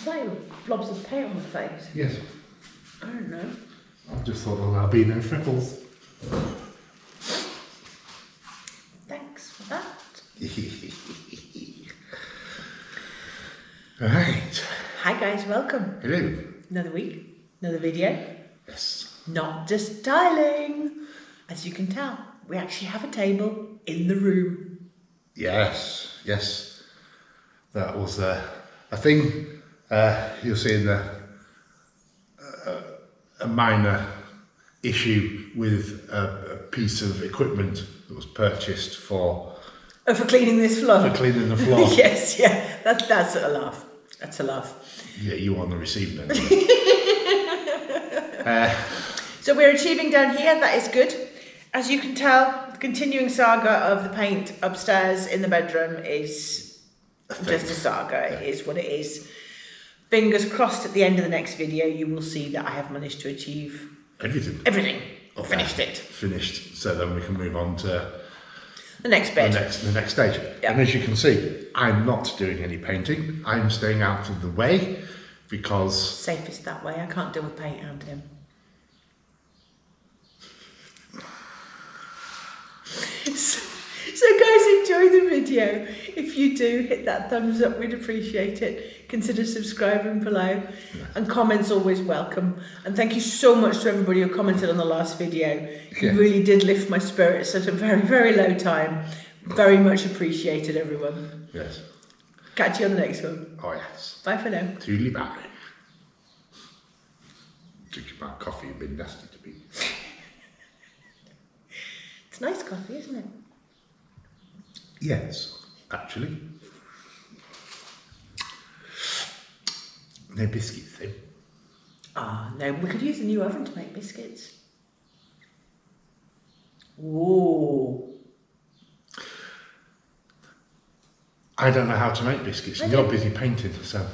like blobs of paint on my face. Yes. I don't know. I just thought there would be no freckles. Thanks for that. Alright. Hi guys, welcome. Hello. Another week, another video. Yes. Not just tiling. As you can tell, we actually have a table in the room. Yes, yes. That was a thing you'll see in the a minor issue with a piece of equipment that was purchased for... Oh, for cleaning this floor? For cleaning the floor. Yes, yeah. That's a laugh. That's a laugh. Yeah, you were on the receiving end. So we're achieving down here, that is good. As you can tell, the continuing saga of the paint upstairs in the bedroom is just a saga. It is what it is. Fingers crossed at the end of the next video you will see that I have managed to achieve everything. Okay. Finished it. Finished, so then we can move on to the next bit. The next stage. Yep. And as you can see, I'm not doing any painting. I'm staying out of the way because... Safest that way. I can't deal with paint and him. So guys, enjoy the video. If you do, hit that thumbs up, we'd appreciate it. Consider subscribing below, and comments always welcome. And thank you so much to everybody who commented on the last video. You really did lift my spirits at a very, very low time. Very much appreciated, everyone. Yes. Catch you on the next one. Oh yes. Bye for now. Toodly bye. Drinking my coffee and been nasty to me. It's nice coffee, isn't it? Yes, actually. No biscuits though. Ah, no, we could use the new oven to make biscuits. Ooh. I don't know how to make biscuits and you're busy painting, so...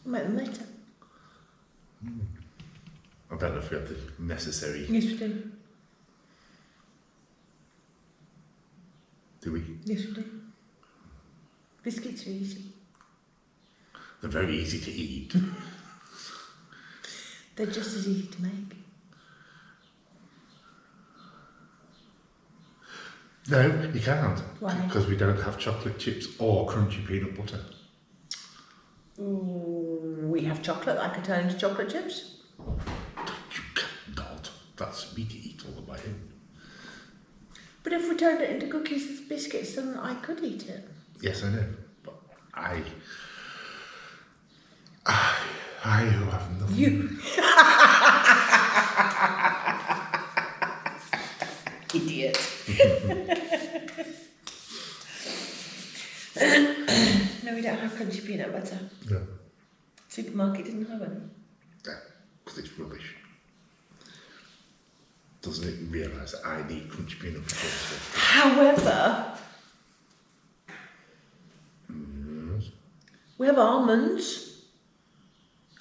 We'll make them later. I don't know if we have the necessary... Yes, we do. Do we? Yes, we do. Biscuits are easy. They're very easy to eat. They're just as easy to make. No, you can't. Why? Because we don't have chocolate chips or crunchy peanut butter. Ooh, we have chocolate. I could turn into chocolate chips. You cannot. That's me to eat all on my own. But if we turned it into cookies and biscuits, then I could eat it. Yes, I know. But I who have nothing. You. Idiot. No, we don't have crunchy peanut butter. No. Supermarket didn't have any. No, because it's rubbish. Doesn't it realise that I need crunchy peanut butter? However, we have almonds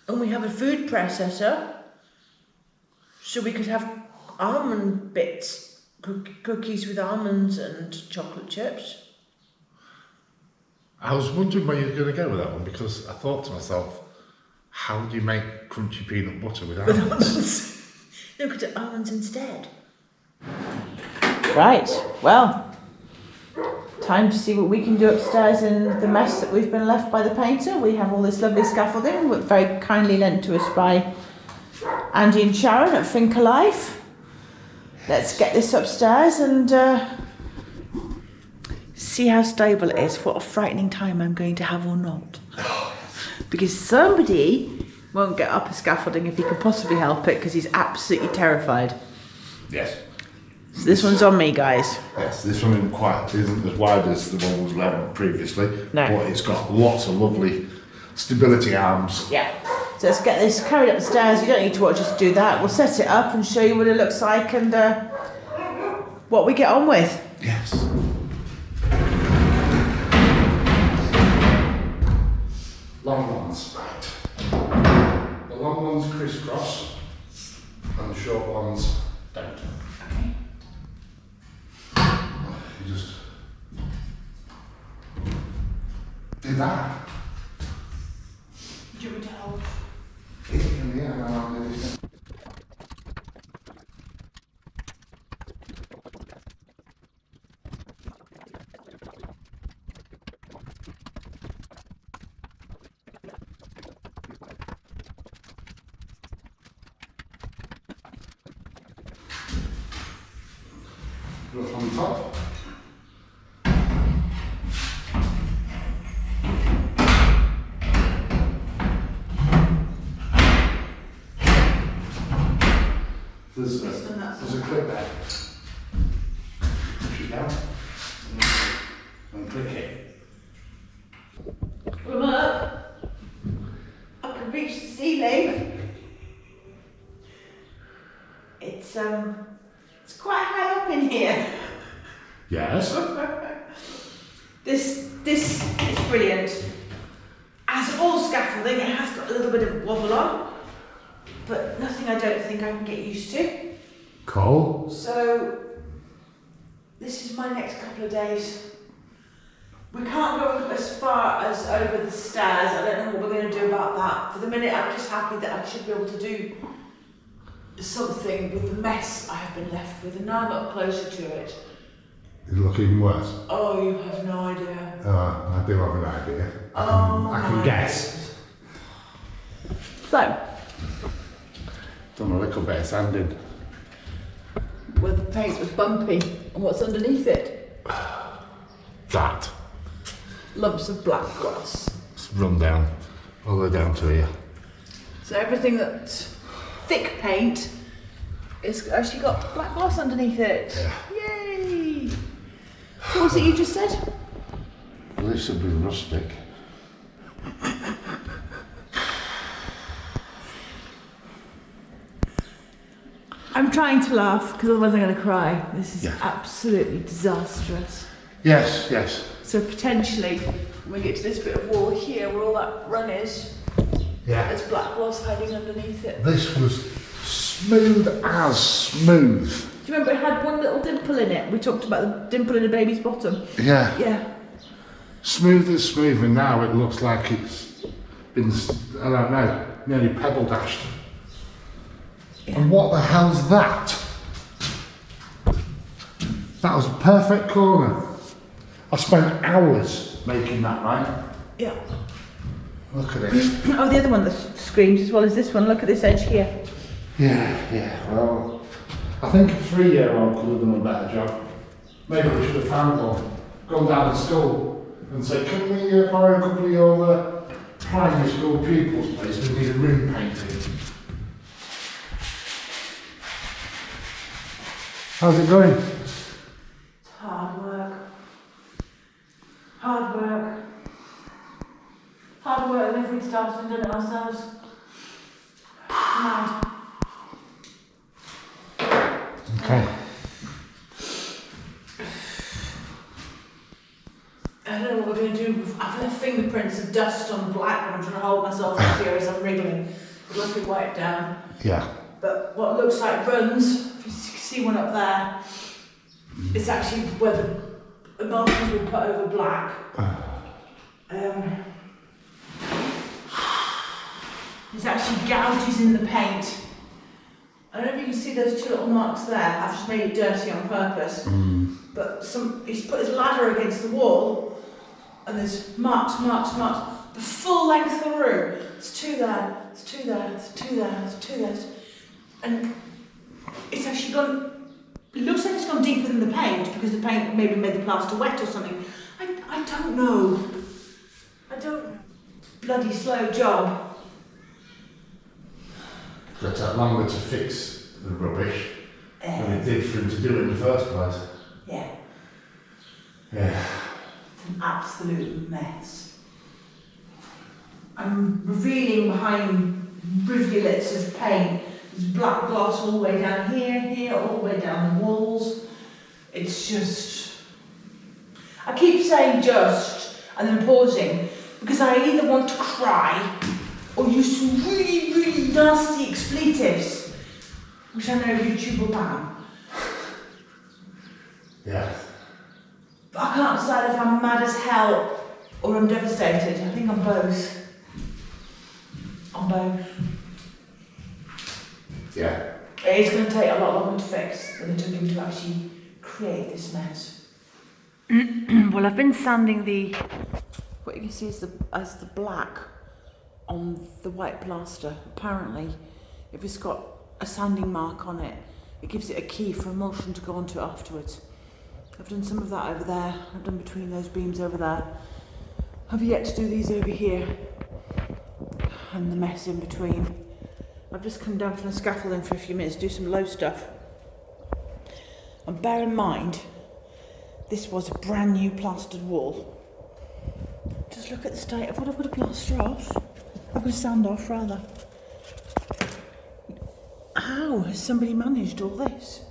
and we have a food processor, so we could have almond bits, cookies with almonds and chocolate chips. I was wondering where you were going to go with that one because I thought to myself, how do you make crunchy peanut butter with almonds? No, we could do almonds instead. Right, well, time to see what we can do upstairs in the mess that we've been left by the painter. We have all this lovely scaffolding, very kindly lent to us by Andy and Sharon at Finca Life. Let's get this upstairs and see how stable it is. What a frightening time I'm going to have or not. Because somebody won't get up a scaffolding if he can possibly help it because he's absolutely terrified. Yes. So this one's on me, guys. Yes, this one isn't as wide as the one we've had previously. No. But it's got lots of lovely stability arms. Yeah. So let's get this carried up the stairs. You don't need to watch us do that. We'll set it up and show you what it looks like and what we get on with. Yes. Long ones, right. The long ones crisscross and the short ones don't. Okay. You just do that. Do Do you want me to hold? Yeah, no, I'll do this. Look on top. There's a clip there. Push it down and click it. Come up. I can reach the ceiling. It's quite high up in here. Yes. This is brilliant. As all scaffolding, it has got a little bit of wobble on, but nothing I don't think I can get used to. Cool. So this is my next couple of days. We can't go as far as over the stairs. I don't know what we're going to do about that. For the minute, I'm just happy that I should be able to do something with the mess I have been left with, and now I'm up closer to it. It'll look even worse. Oh, you have no idea. I do have an idea. I can guess. So, Done a little bit of sanding. where the paint was bumpy, and what's underneath it? That. Lumps of black gloss. It's run down, all the way down to here. So everything that's thick paint is actually got black gloss underneath it. Yeah. Yay! What was it you just said? Well, this would be rustic. I'm trying to laugh because otherwise I'm going to cry. This is Yeah. absolutely disastrous. Yes, yes. So potentially, when we get to this bit of wall here, where all that run is, Yeah. there's black gloss hiding underneath it. This was smooth as smooth. Do you remember it had one little dimple in it? We talked about the dimple in a baby's bottom. Yeah. Yeah. Smooth as smooth, and now it looks like it's been, I don't know, nearly pebble dashed. Yeah. And what the hell's that? That was a perfect corner. I spent hours making that, right? Yeah. Look at it. Oh, the other one that screams as well as this one. Look at this edge here. Yeah, well, I think a 3-year-old could have done a better job. Maybe we should have found one, gone down to school and said, can we borrow a couple of your primary school pupils, please? We need a room painted. How's it going? It's hard work. Hard work. Hard work, and if we'd started and done it ourselves. Mad. Okay. I don't know what we're going to do. I've left fingerprints of dust on the black, and I'm trying to hold myself up here as I'm wriggling. I'd love to wipe down. Yeah. But what looks like runs, if you see one up there, it's actually where the markings were put over black. There's actually gouges in the paint. I don't know if you can see those two little marks there. I've just made it dirty on purpose. But he's put his ladder against the wall, and there's marks. The full length of the room. It's two there, it's two there, it's two there, it's two there. And it's actually gone, it looks like it's gone deeper than the paint, because the paint maybe made the plaster wet or something. I don't know. I don't know. It's a bloody slow job. It took longer to fix the rubbish than it did for him to do it in the first place. Yeah. Yeah. It's an absolute mess. I'm revealing behind rivulets of paint. There's black gloss all the way down here, all the way down the walls. It's just... I keep saying just, and then pausing, because I either want to cry or use some really, really nasty expletives, which I know YouTube will ban. Yeah. But I can't decide if I'm mad as hell or I'm devastated. I think I'm both. on both. Yeah. It is going to take a lot longer to fix than it took him to actually create this mess. Well, I've been sanding what you can see is the black on the white plaster. Apparently, if it's got a sanding mark on it, it gives it a key for emulsion to go onto it afterwards. I've done some of that over there. I've done between those beams over there. I've yet to do these over here and the mess in between. I've just come down from the scaffolding for a few minutes to do some low stuff. And bear in mind, this was a brand new plastered wall. Just look at the state of what I've got to plaster off. I've got to sand off rather. How has somebody managed all this?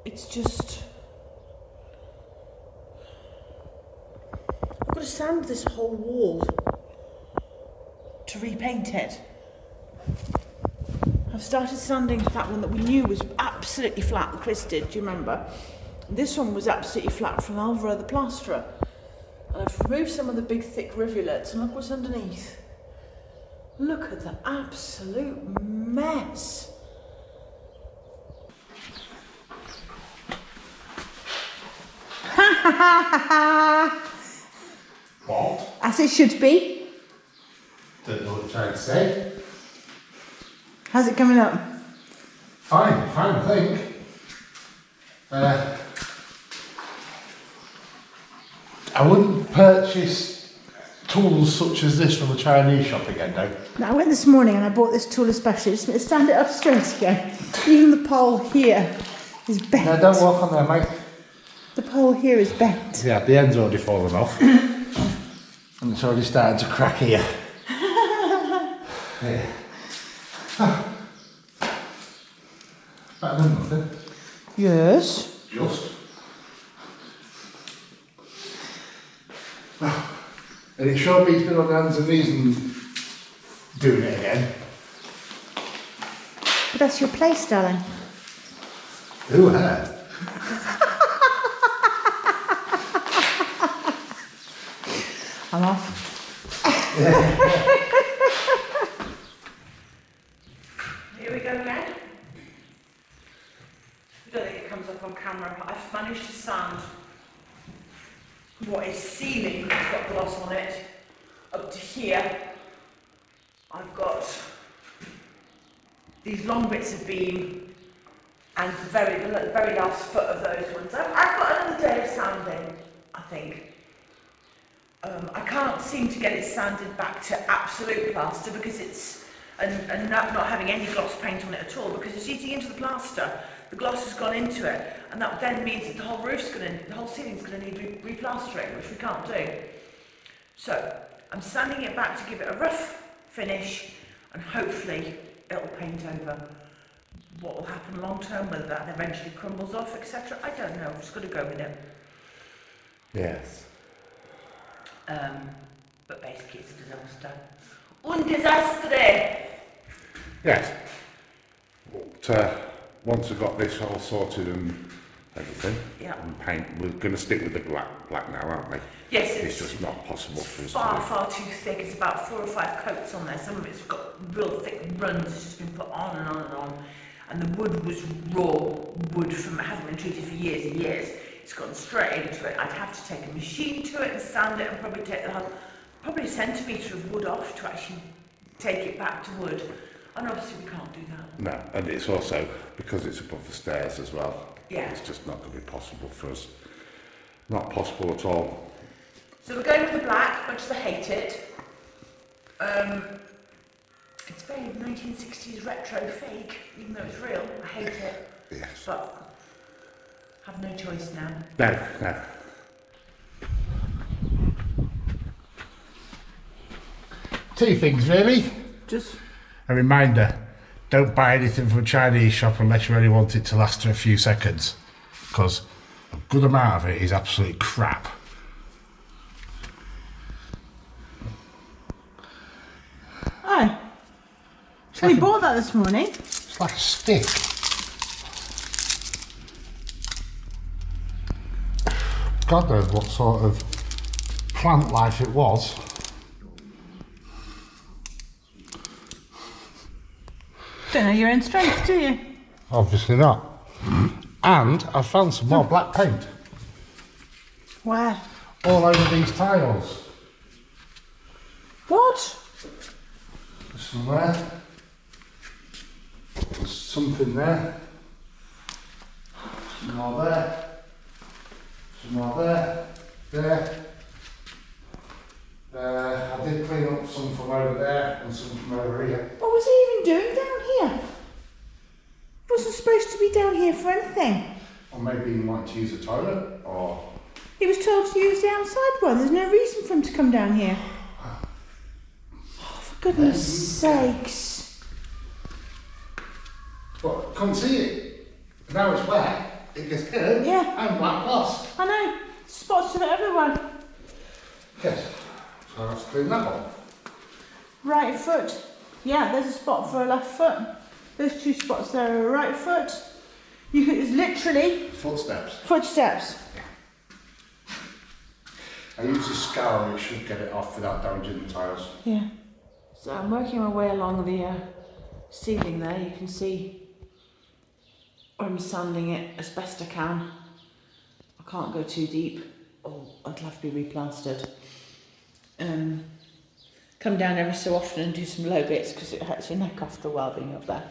It's just... I've got to sand this whole wall to repaint it. I've started sanding that one that we knew was absolutely flat, that Chris did, do you remember? This one was absolutely flat from Alvaro the plasterer. And I've removed some of the big thick rivulets and look what's underneath. Look at the absolute mess. What? As it should be. Don't know what you're trying to say. How's it coming up? Fine, I think. I wouldn't purchase tools such as this from a Chinese shop again, no. Now, I went this morning and I bought this tool especially just to stand it up straight again. Even the pole here is bent. No, don't walk on there, mate. The pole here is bent. Yeah, the end's already fallen off. And it's already starting to crack here. Yeah. Better than nothing. Yes. Just. And it sure beats being on hands and knees and doing it again. But that's your place, darling. Who had? I'm off. Here we go again. I don't think it comes up on camera. I've managed to sand what is ceiling, it's got gloss on it, up to here. I've got these long bits of beam and the very last foot of those ones. I've got another day of sanding, I think. I can't seem to get it sanded back to absolute plaster because it's, and not having any gloss paint on it at all, because it's eating into the plaster. The gloss has gone into it, and that then means that the whole the whole ceiling's going to need replastering, which we can't do. So I'm sanding it back to give it a rough finish, and hopefully it'll paint over. What will happen long term, whether that eventually crumbles off, etc., I don't know. I've just got to go with it. Yes. But basically it's a disaster. Un disastre! Yes. But once we've got this all sorted and everything, Yeah. and paint, we're going to stick with the black now, aren't we? Yes, It's just not possible for us far too thick. It's about 4 or 5 coats on there. Some of it's got real thick runs. It's just been put on and on and on. And the wood was raw wood from it hasn't been treated for years and years. It's gone straight into it. I'd have to take a machine to it and sand it and probably take probably a centimetre of wood off to actually take it back to wood. And obviously we can't do that. No, and it's also because it's above the stairs as well. Yeah. It's just not going to be possible for us. Not possible at all. So we're going with the black, much as I hate it. It's very 1960s retro fake, even though it's real. I hate it. Yes. But have no choice now. No. Two things really. Just A reminder, don't buy anything from a Chinese shop unless you really want it to last for a few seconds, because a good amount of it is absolute crap. oh, so we bought that this morning. It's like a stick. God knows what sort of plant life it was. Don't know your own strengths, do you? Obviously not. And I found some more black paint Where? all over these tiles. What? There's some there. There's something there. Some more there. Some more there. There. I did clean up some from over there and some from over here. What was he even doing down here? He wasn't supposed to be down here for anything. Or maybe he might use a toilet, or... He was told to use the outside one. There's no reason for him to come down here. Oh, for goodness sakes. But can't see it. Now it's wet, it gets good. Yeah. And black lost. I know. Spots of it everywhere. Yes. So I have to clean that one. Right foot. Yeah, there's a spot for a left foot. There's 2 spots there are a right foot. You could, it's literally Footsteps. footsteps. I use a scour, it should get it off without damaging the tiles. Yeah. So I'm working my way along the ceiling there. You can see I'm sanding it as best I can. I can't go too deep. Oh, it'll have to be replastered. Come down every so often and do some low bits because it hurts your neck after a while being up there.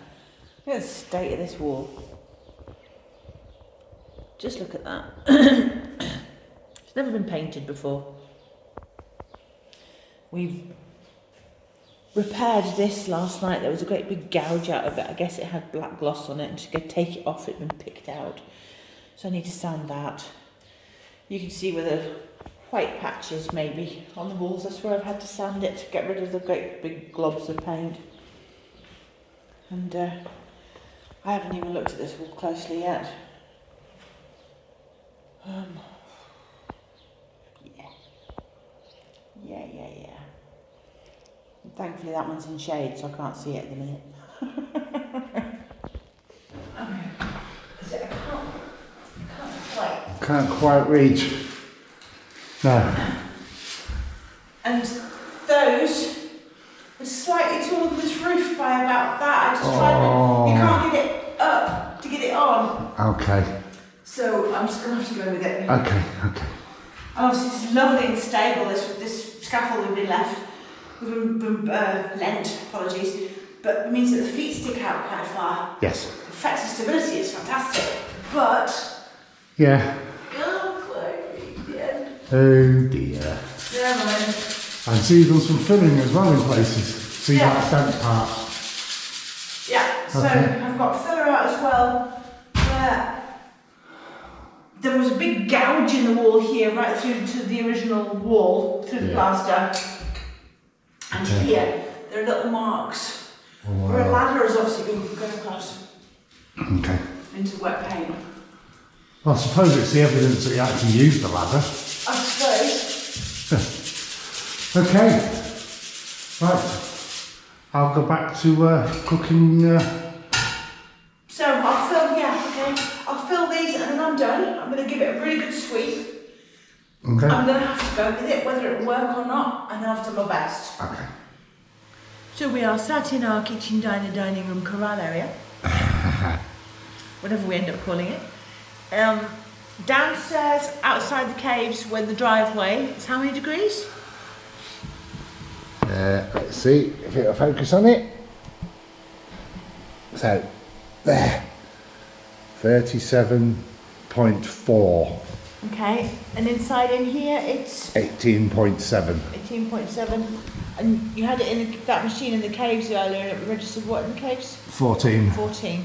Look at the state of this wall. Just look at that. It's never been painted before. We've repaired this last night. There was a great big gouge out of it. I guess it had black gloss on it, and to take it off, it had been picked out. So I need to sand that. You can see where the white patches maybe on the walls. That's where I've had to sand it to get rid of the great big globs of paint. And I haven't even looked at this wall closely yet. Yeah. Thankfully that one's in shade, so I can't see it at the minute. Can't quite reach. No. And those are slightly taller than this roof by about that. I just tried, you can't get it up to get it on. Okay. So I'm just going to have to go with it. Okay. And obviously it's lovely and stable, this scaffold we've been left. We've been lent, apologies. But it means that the feet stick out quite far. Yes. It affects the stability, it's fantastic. But... Yeah. Oh dear. Yeah, man. And see you've done some filling as well in places. See Yeah. that fence part. Yeah, so Okay. I've got filler out as well. There was a big gouge in the wall here, right through to the original wall, through the plaster. And Okay. here, there are little marks Oh, where a wow. ladder has obviously been going across Okay. into wet paint. Well, I suppose it's the evidence that you actually used the ladder. I suppose. Okay. Right. I'll go back to cooking. So I'll fill, I'll fill these and then I'm done. I'm going to give it a really good sweep. Okay. I'm going to have to go with it, whether it will work or not, and I'll have to do my best. Okay. So we are sat in our kitchen, diner, dining room, corral area. Whatever we end up calling it. Downstairs, outside the caves, where the driveway, it's how many degrees? Let's see if it'll focus on it. So, there. 37.4. Okay, and inside in here it's 18.7. 18.7. And you had it in that machine in the caves earlier, and it registered what in the caves? 14. 14.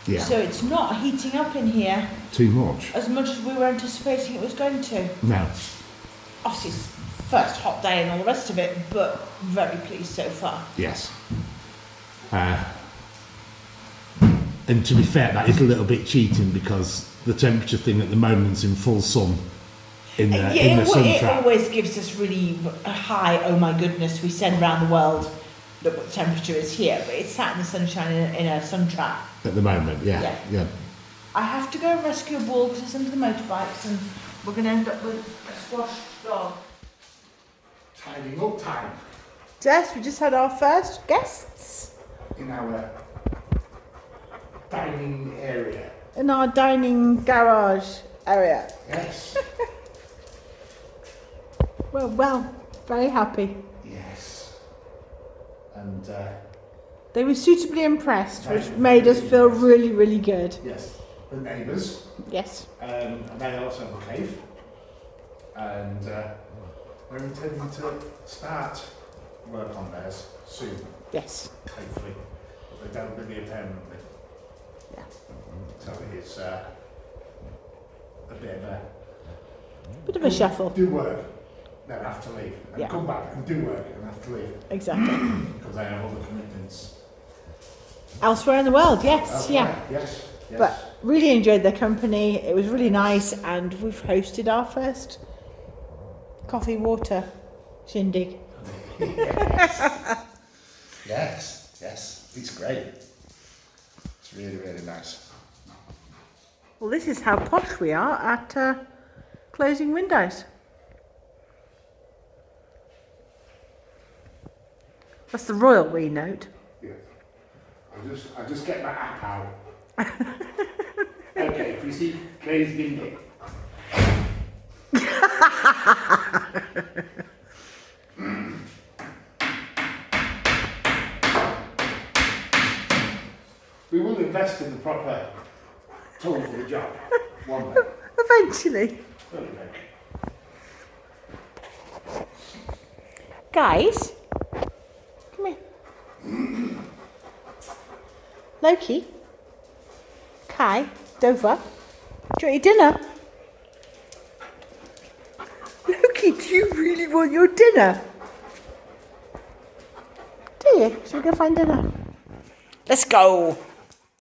Yeah. So it's not heating up in here Too much. as much as we were anticipating it was going to. No. Obviously, it's first hot day and all the rest of it, but very pleased so far. Yes. And to be fair, that is a little bit cheating because the temperature thing at the moment's in full sun in the sun It trap. always gives us really a high, oh my goodness, we send around the world, look what the temperature is here, but it's sat in the sunshine in a sun trap. At the moment, yeah. I have to go and rescue a ball because it's under the motorbikes and we're going to end up with a squashed dog. Tidying up time. Jess, we just had our first guests. in our dining area. In our dining garage area. Yes. Well, very happy. Yes. And They were suitably impressed, which made us feel really, really good. yes, the neighbours. Yes. And they also have a cave. And we're intending to start work on theirs soon, Yes. hopefully. But they don't live here permanently. Yeah. So it's a Bit of a shuffle. do work, then have to leave. And Yeah. come back and do work and have to leave. Exactly. Because they have other commitments. Elsewhere in the world, yes, Elsewhere. yeah. Yes. Yes. But really enjoyed their company. It was really nice, and we've hosted our first coffee water shindig. Yes, yes, it's great. It's really, really nice. Well, this is how posh we are at closing windows. That's the royal we note. Yeah. I just get my app out. Okay, Chrissy, please bingo. We will invest in the proper tool for the job. One day. Eventually. Guys, come here. Loki, Kai, Dover, do you want your dinner? Loki, do you really want your dinner? Do you? Shall we go find dinner? Let's go.